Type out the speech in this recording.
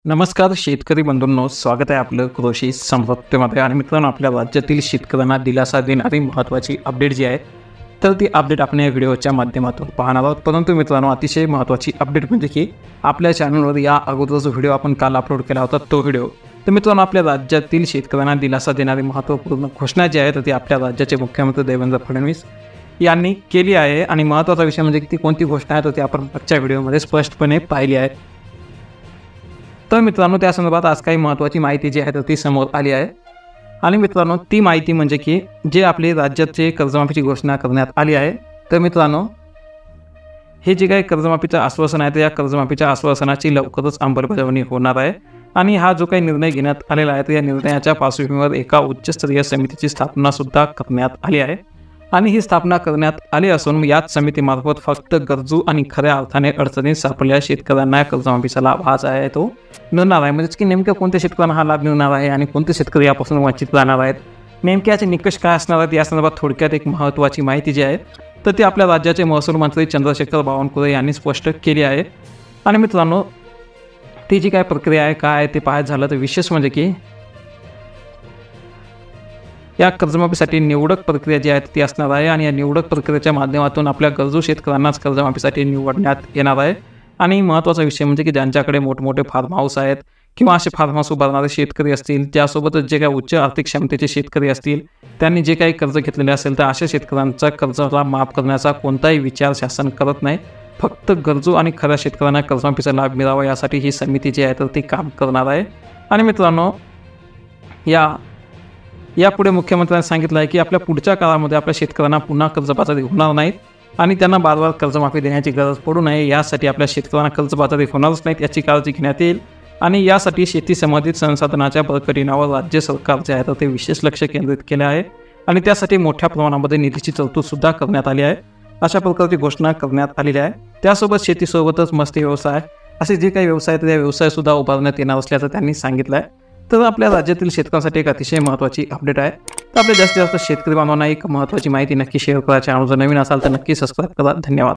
नमस्कार शेतकरी बंधूंनो, स्वागत आहे आपलं कृषी संपत्तीमध्ये. आणि मित्रांनो, आपल्या राज्यातील शेतकऱ्यांना दिलासा देणारी महत्त्वाची अपडेट जी आहे तर ती अपडेट आपण या व्हिडिओच्या माध्यमातून पाहणार आहोत. परंतु मित्रांनो, अतिशय महत्त्वाची अपडेट म्हणजे की आपल्या चॅनलवर या अगोदर जो व्हिडिओ आपण काल अपलोड केला होता तो व्हिडिओ, तर मित्रांनो आपल्या राज्यातील शेतकऱ्यांना दिलासा देणारी महत्त्वपूर्ण घोषणा जी आहे तर ती आपल्या राज्याचे मुख्यमंत्री देवेंद्र फडणवीस यांनी केली आहे. आणि महत्त्वाचा विषय म्हणजे की ती कोणती घोषणा आहे तर ती आपण मागच्या व्हिडिओमध्ये स्पष्टपणे पाहिली आहे. तर मित्रांनो, त्या संदर्भात आज काही महत्त्वाची माहिती जी आहे तर ती समोर आली आहे. आणि मित्रांनो, ती माहिती म्हणजे की जे आपली राज्याचे कर्जमाफीची घोषणा करण्यात आली आहे. तर मित्रांनो, हे जे काही कर्जमाफीचं आश्वासन आहे तर या कर्जमाफीच्या आश्वासनाची लवकरच अंमलबजावणी होणार आहे. आणि हा जो काही निर्णय घेण्यात आलेला आहे तर या निर्णयाच्या पार्श्वभूमीवर एका उच्चस्तरीय समितीची स्थापनासुद्धा करण्यात आली आहे. आणि ही स्थापना करण्यात आली असून याच समितीमार्फत फक्त गरजू आणि खऱ्या अर्थाने अडचणीत सापडलेल्या शेतकऱ्यांना कर्जमाफीचा लाभ हा जो आहे तो मिळणार आहे. म्हणजेच की नेमक्या कोणत्या शेतकऱ्यांना हा लाभ मिळणार आहे आणि कोणते शेतकरी यापासून वंचित राहणार आहेत, नेमके याचे निकष काय असणार आहेत या संदर्भात थोडक्यात एक महत्त्वाची माहिती जी आहे तर ती आपल्या राज्याचे महसूल मंत्री चंद्रशेखर बावनकुळे यांनी स्पष्ट केली आहे. आणि मित्रांनो, ती जी काय प्रक्रिया आहे काय ते पाहायचं झालं तर विशेष म्हणजे की या कर्जमाफीसाठी निवडक प्रक्रिया जी आहे ती असणार आहे. आणि या निवडक प्रक्रियेच्या माध्यमातून आपल्या गरजू शेतकऱ्यांनाच कर्जमाफीसाठी निवडण्यात येणार आहे. आणि महत्त्वाचा विषय म्हणजे की ज्यांच्याकडे मोठमोठे फार्म हाऊस आहेत किंवा असे फार्म हाऊस उभारणारे शेतकरी असतील, त्यासोबतच जे काही उच्च आर्थिक क्षमतेचे शेतकरी असतील, त्यांनी जे काही कर्ज घेतलेले असेल तर अशा शेतकऱ्यांचा कर्जाला माफ करण्याचा कोणताही विचार शासन करत नाही. फक्त गरजू आणि खऱ्या शेतकऱ्यांना कर्जमाफीचा लाभ मिळावा यासाठी ही समिती जी आहे तर ती काम करणार आहे. आणि मित्रांनो, यापुढे मुख्यमंत्र्यांनी सांगितलं आहे की आपल्या पुढच्या काळामध्ये आपल्या शेतकऱ्यांना पुन्हा कर्जबाजारी होणार नाहीत आणि त्यांना बार कर्जमाफी देण्याची गरज पडू नये यासाठी आपल्या शेतकऱ्यांना कर्जबाजारी होणारच नाहीत याची काळजी घेण्यात येईल. आणि यासाठी शेती संबंधित संसाधनाच्या बळकटीवर राज्य सरकार जे आहे तर ते विशेष लक्ष केंद्रित केले आहे. आणि त्यासाठी मोठ्या प्रमाणामध्ये निधीची तरतूदसुद्धा करण्यात आली आहे. अशा प्रकारची घोषणा करण्यात आलेली आहे. त्यासोबत शेतीसोबतच मस्ती व्यवसाय असे जे काही व्यवसाय आहेत त्या व्यवसायसुद्धा उभारण्यात येणार असल्याचं त्यांनी सांगितलं आहे. तर आपल्या राज्यातील शेतकऱ्यांसाठी एक अतिशय महत्त्वाची अपडेट आहे. तर आपल्या जास्तीत जास्त शेतकरी बांधवांना एक महत्त्वाची माहिती नक्की शेअर करा. चॅनल जर नवीन असाल तर नक्की सबस्क्राईब करा. धन्यवाद.